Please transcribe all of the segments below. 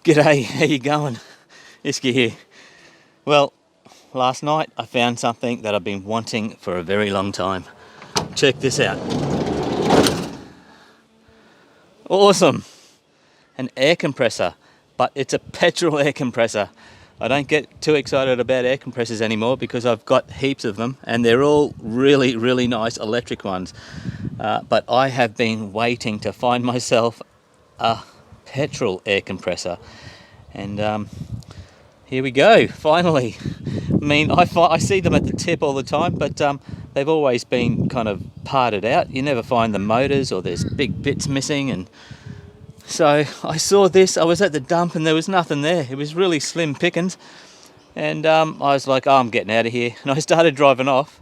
G'day, how you going? Iski here. Well, last night I found something that I've been wanting for a very long time. Check this out. Awesome! An air compressor, but it's a petrol air compressor. I don't get too excited about air compressors anymore because I've got heaps of them and they're all really, really nice electric ones. But I have been waiting to find myself a petrol air compressor. And here we go, finally. I mean, I see them at the tip all the time, but they've always been kind of parted out. You never find the motors or there's big bits missing. And so I saw this, I was at the dump and there was nothing there. It was really slim pickings. And I was like, oh, I'm getting out of here. And I started driving off.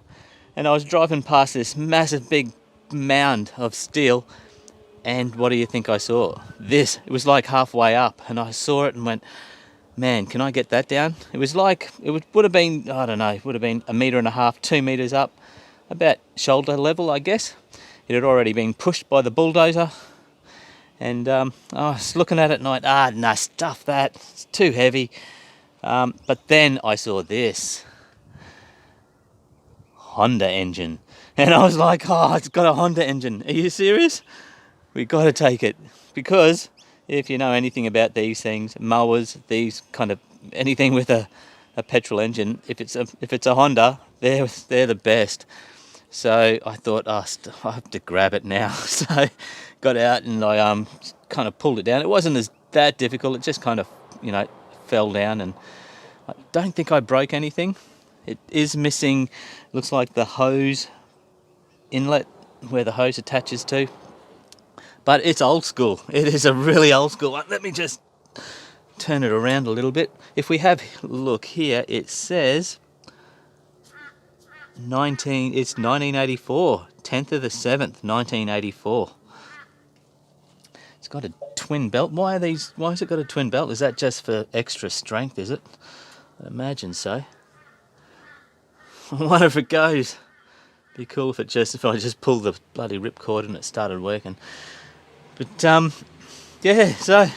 And I was driving past this massive big mound of steel. And what do you think I saw? This. It was like halfway up. And I saw it and went, man, can I get that down? It was like, would have been, I don't know, it would have been 1.5 meters, 2 meters up. About shoulder level, I guess. It had already been pushed by the bulldozer. And I was looking at it and I went, no, stuff that, it's too heavy. But then I saw this Honda engine. And I was like, oh, it's got a Honda engine. Are you serious? We got to take it. Because if you know anything about these things, mowers, these kind of, anything with a petrol engine, if it's a Honda, they're the best. So I thought, I have to grab it now. So got out and I kind of pulled it down. It wasn't that difficult. It just kind of, fell down, and I don't think I broke anything. It is missing, looks like the hose inlet where the hose attaches to. But it's old school. It is a really old school one. Let me just turn it around a little bit. If we have a look here, it says it's 1984, 10th of the 7th, 1984. It's got a twin belt. Why has it got a twin belt? Is that just for extra strength, is it? I imagine so. I wonder if it goes. Be cool if I just pulled the bloody ripcord and it started working. But yeah, so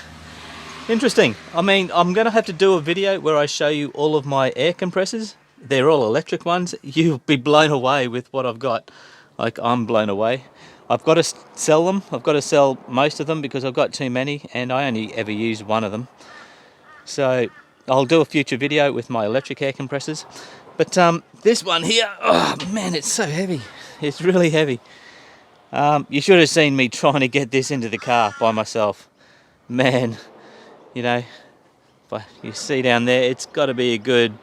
interesting. I mean, I'm going to have to do a video where I show you all of my air compressors. They're all electric ones. You'll be blown away with what I've got. Like, I'm blown away. I've got to sell them. I've got to sell most of them because I've got too many and I only ever use one of them. So I'll do a future video with my electric air compressors. But this one here, oh man, it's so heavy. It's really heavy. You should have seen me trying to get this into the car by myself. Man, but you see down there, it's got to be a good,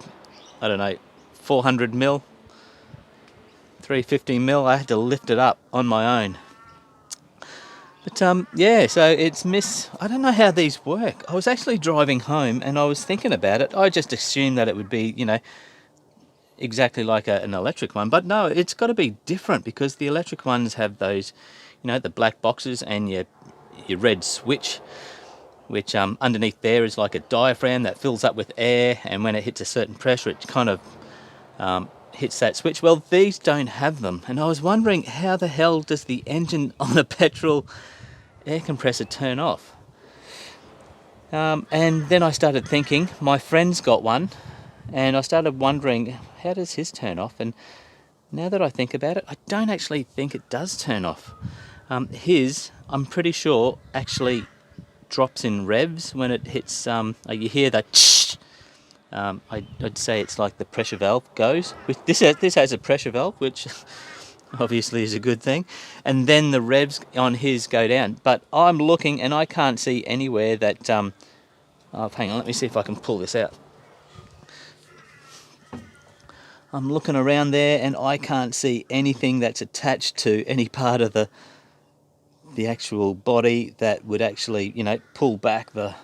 400 mil, 350 mil. I had to lift it up on my own. But yeah, so I don't know how these work. I was actually driving home and I was thinking about it. I just assumed that it would be, exactly like an electric one, but no, it's got to be different because the electric ones have those, the black boxes and your red switch, which underneath there is like a diaphragm that fills up with air, and when it hits a certain pressure it kind of hits that switch. Well, these don't have them, and I was wondering how the hell does the engine on a petrol air compressor turn off? And then I started thinking, my friend's got one, and I started wondering, how does his turn off? And now that I think about it, I don't actually think it does turn off. His, I'm pretty sure, actually drops in revs when it hits, you hear that tsh. I'd say it's like the pressure valve goes. This has a pressure valve, which obviously is a good thing. And then the revs on his go down. But I'm looking and I can't see anywhere that, hang on, let me see if I can pull this out. I'm looking around there and I can't see anything that's attached to any part of the actual body that would actually, pull back the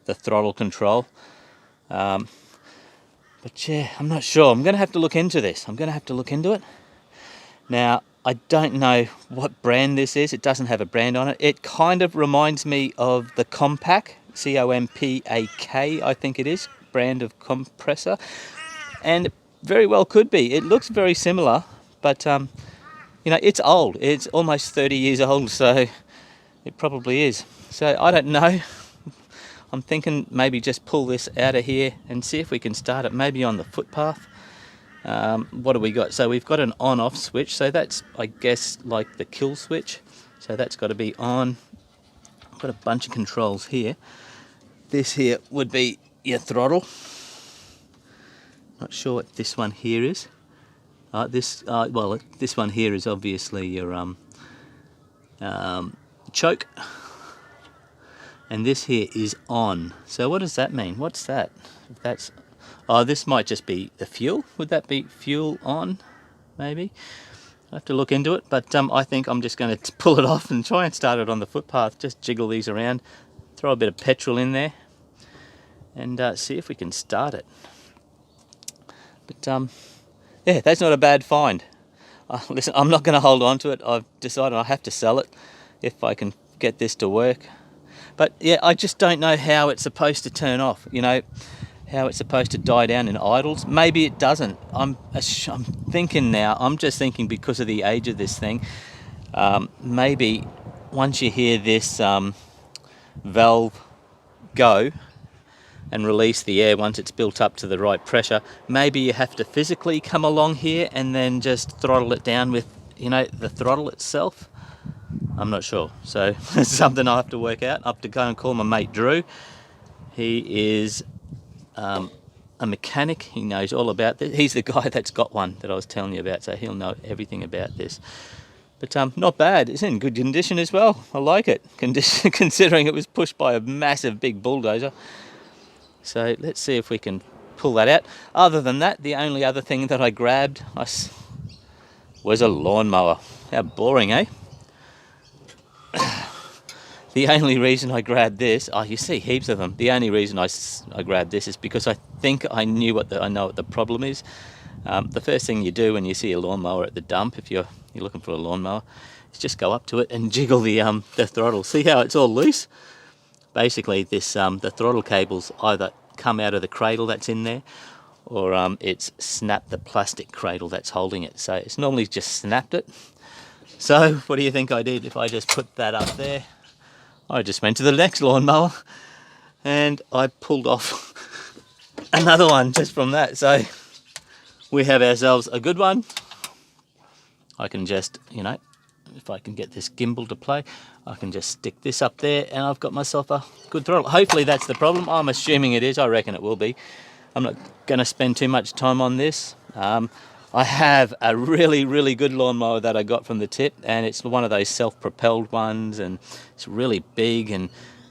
throttle control. But yeah, I'm not sure. I'm going to have to look into this. I'm going to have to look into it. Now, I don't know what brand this is. It doesn't have a brand on it. It kind of reminds me of the Compaq, C-O-M-P-A-K, I think it is, brand of compressor. And very well could be. It looks very similar, but it's old. It's almost 30 years old, so it probably is. So I don't know. I'm thinking maybe just pull this out of here and see if we can start it maybe on the footpath. What do we got? So we've got an on-off switch, so that's, I guess, like the kill switch. So that's got to be on. I've got a bunch of controls here. This here would be your throttle. Not sure what this one here is. This one here is obviously your choke. And this here is on. So what does that mean? What's that? If that's... Oh, this might just be the fuel. Would that be fuel on, maybe? I have to look into it, but I think I'm just going to pull it off and try and start it on the footpath. Just jiggle these around, throw a bit of petrol in there, and see if we can start it. But yeah, that's not a bad find. Listen, I'm not going to hold on to it. I've decided I have to sell it if I can get this to work. But yeah, I just don't know how it's supposed to turn off, you know, how it's supposed to die down in idles. Maybe it doesn't. I'm thinking now, I'm just thinking because of the age of this thing, maybe once you hear this valve go and release the air once it's built up to the right pressure, maybe you have to physically come along here and then just throttle it down with, you know, the throttle itself. I'm not sure. So it's something I have to work out. I have to go and call my mate Drew. He is a mechanic. He knows all about this. He's the guy that's got one that I was telling you about, so he'll know everything about this. But not bad. It's in good condition as well. I like it, considering it was pushed by a massive big bulldozer. So let's see if we can pull that out. Other than that, the only other thing that I grabbed was a lawnmower. How boring, eh? The only reason I grabbed this, you see heaps of them. The only reason I grabbed this is because I think I know what the problem is. The first thing you do when you see a lawnmower at the dump, if you're looking for a lawnmower, is just go up to it and jiggle the throttle. See how it's all loose? Basically, this the throttle cables either come out of the cradle that's in there, or it's snapped the plastic cradle that's holding it. So it's normally just snapped it. So what do you think I did if I just put that up there? I just went to the next lawnmower and I pulled off another one just from that. So we have ourselves a good one. I can just, you know, if I can get this gimbal to play, I can just stick this up there and I've got myself a good throttle. Hopefully that's the problem. I'm assuming it is. I reckon it will be. I'm not going to spend too much time on this. I have a really, really good lawnmower that I got from the tip, and it's one of those self-propelled ones, and it's really big,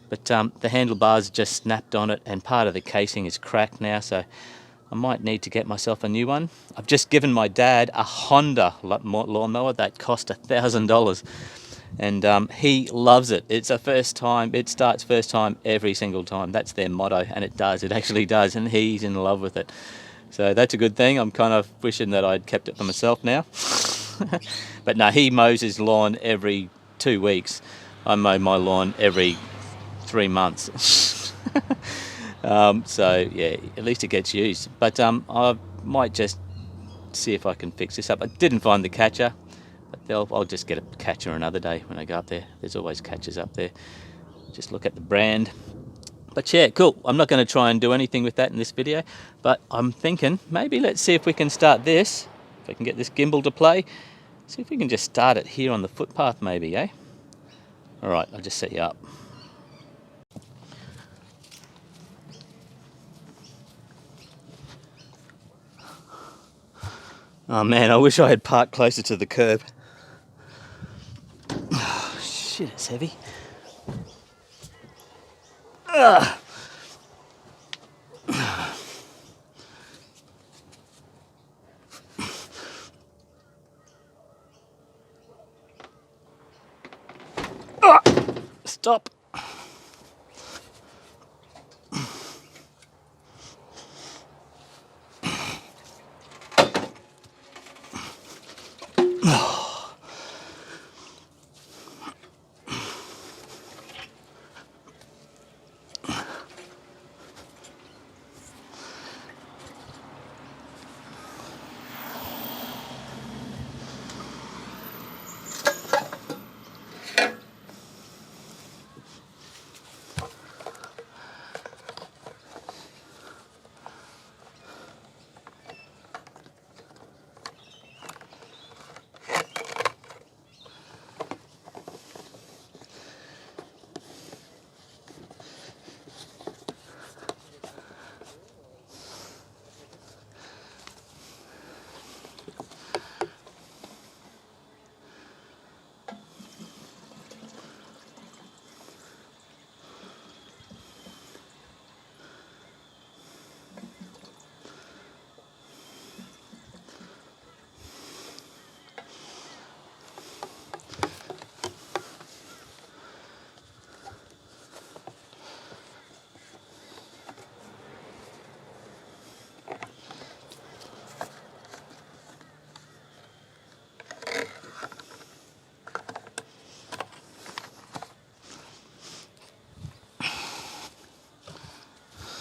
but the handlebars just snapped on it, and part of the casing is cracked now, so I might need to get myself a new one. I've just given my dad a Honda lawnmower that cost $1,000, and he loves it. It's a first time. It starts first time every single time. That's their motto, and it does. It actually does, and he's in love with it. So that's a good thing. I'm kind of wishing that I'd kept it for myself now. But no, he mows his lawn every 2 weeks. I mow my lawn every 3 months. So yeah, at least it gets used. But I might just see if I can fix this up. I didn't find the catcher, but I'll just get a catcher another day when I go up there. There's always catchers up there. Just look at the brand. But yeah, cool. I'm not going to try and do anything with that in this video, but I'm thinking maybe let's see if we can start this. If I can get this gimbal to play, see if we can just start it here on the footpath maybe, eh? All right, I'll just set you up. Oh man, I wish I had parked closer to the curb. Oh, shit, it's heavy. Ugh. Stop.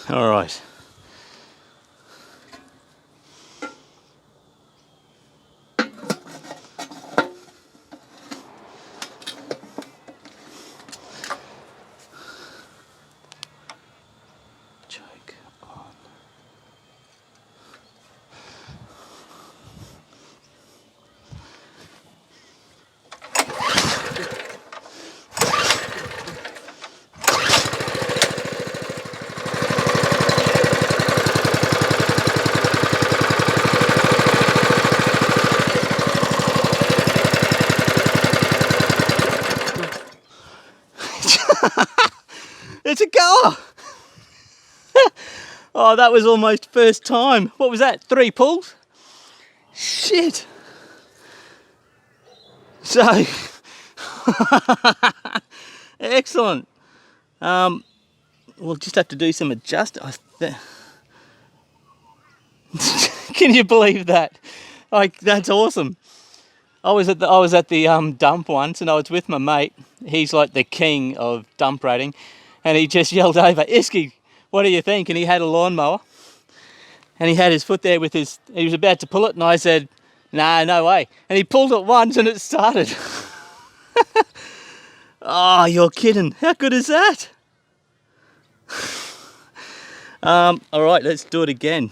All right. Choke on. It's a goer! Oh, that was almost first time. What was that? 3 pulls? Shit! So, excellent. We'll just have to do some adjust. Can you believe that? Like, that's awesome. I was at the dump once, and I was with my mate. He's like the king of dump rating, and he just yelled over, "Isky, what do you think?" And he had a lawnmower, and he had his foot there with his. He was about to pull it, and I said, "Nah, no way." And he pulled it once, and it started. Oh, you're kidding! How good is that? All right, let's do it again.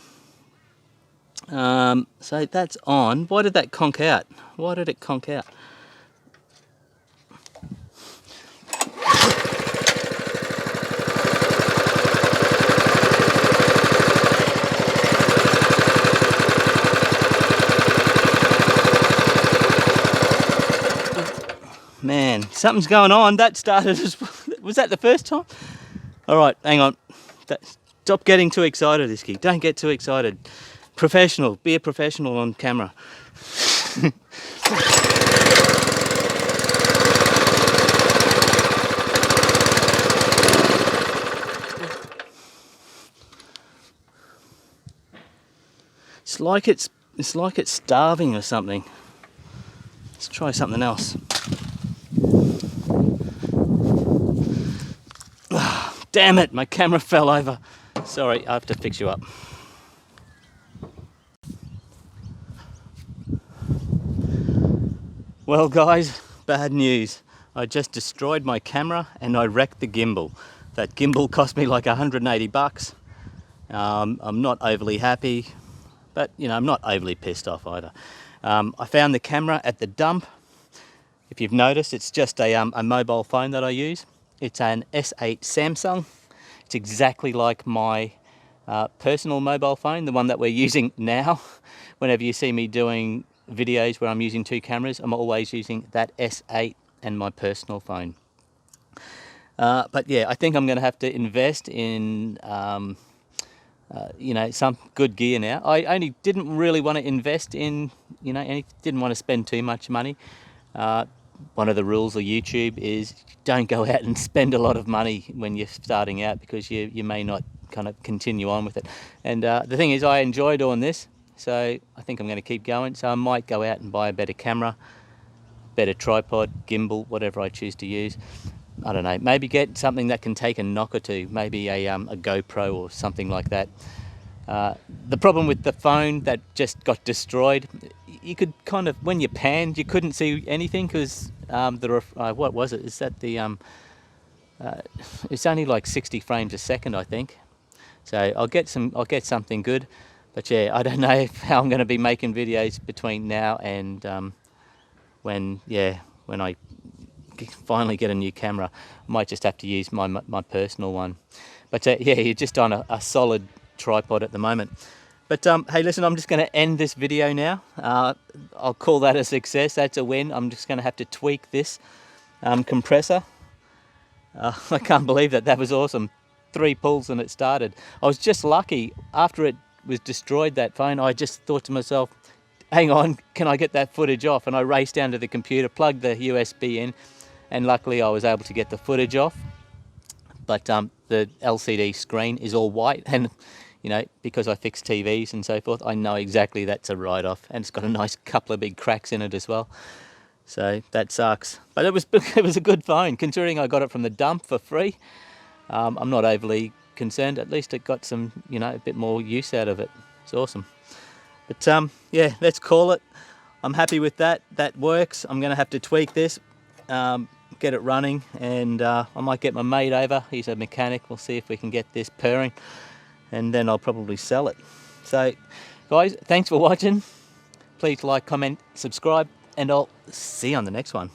So that's on. Why did that conk out? Why did it conk out? Man, something's going on. That started as well. Was that the first time? All right, hang on. Stop getting too excited, Isky. Don't get too excited. Professional. Be a professional on camera. It's like it's starving or something. Let's try something else. Oh, damn it, my camera fell over. Sorry, I have to fix you up. Well guys, bad news. I just destroyed my camera and I wrecked the gimbal. That gimbal cost me like 180 bucks. I'm not overly happy, but you know, I'm not overly pissed off either. I found the camera at the dump. If you've noticed, it's just a mobile phone that I use. It's an S8 Samsung. It's exactly like my personal mobile phone, the one that we're using now. Whenever you see me doing videos where I'm using 2 cameras, I'm always using that S8 and my personal phone. But yeah, I think I'm going to have to invest in you know, some good gear now. I only didn't really want to invest in, you know, didn't want to spend too much money. One of the rules of YouTube is don't go out and spend a lot of money when you're starting out, because you may not kind of continue on with it. And the thing is, I enjoy doing this, so I think I'm going to keep going. So I might go out and buy a better camera, better tripod, gimbal, whatever I choose to use. I don't know, maybe get something that can take a knock or two, maybe a GoPro or something like that. The problem with the phone that just got destroyed, you could kind of, when you panned, you couldn't see anything because what was it? Is that the it's only like 60 frames a second, I think. So I'll get something good, but yeah, I don't know how I'm going to be making videos between now and when I finally get a new camera. I might just have to use my personal one. But yeah, you're just on a solid tripod at the moment. But hey, listen, I'm just going to end this video now. I'll call that a success. That's a win. I'm just going to have to tweak this compressor. I can't believe that. That was awesome. 3 pulls and it started. I was just lucky. After it was destroyed, that phone, I just thought to myself, hang on, can I get that footage off? And I raced down to the computer, plugged the USB in, and luckily I was able to get the footage off. But the LCD screen is all white, and you know, because I fix TVs and so forth, I know exactly that's a write-off, and it's got a nice couple of big cracks in it as well. So that sucks. But it was a good phone, considering I got it from the dump for free. I'm not overly concerned, at least it got some, you know, a bit more use out of it. It's awesome. But yeah, let's call it. I'm happy with that. That works. I'm going to have to tweak this, get it running, and I might get my mate over. He's a mechanic. We'll see if we can get this purring, and then I'll probably sell it. So guys, thanks for watching. Please like, comment, subscribe, and I'll see you on the next one.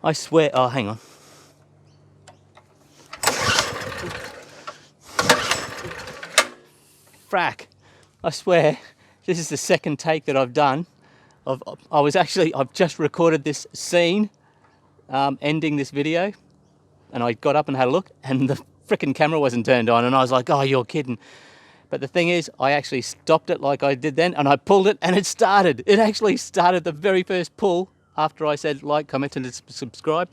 I swear, oh hang on. Frack, I swear, this is the second take that I've done. I've just recorded this scene, ending this video, and I got up and had a look, and the frickin' camera wasn't turned on, and I was like, oh, you're kidding. But the thing is, I actually stopped it like I did then, and I pulled it, and it started. It actually started the very first pull after I said like, comment, and subscribe.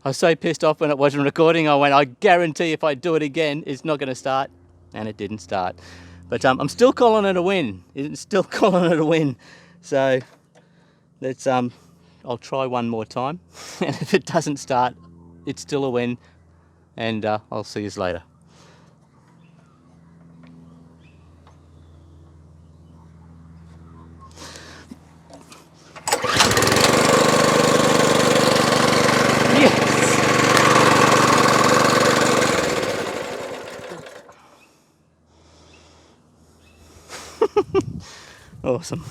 I was so pissed off when it wasn't recording. I went, I guarantee if I do it again, it's not going to start, and it didn't start. But I'm still calling it a win. It's still calling it a win. So let's I'll try one more time, and if it doesn't start, it's still a win, and I'll see you later. Awesome.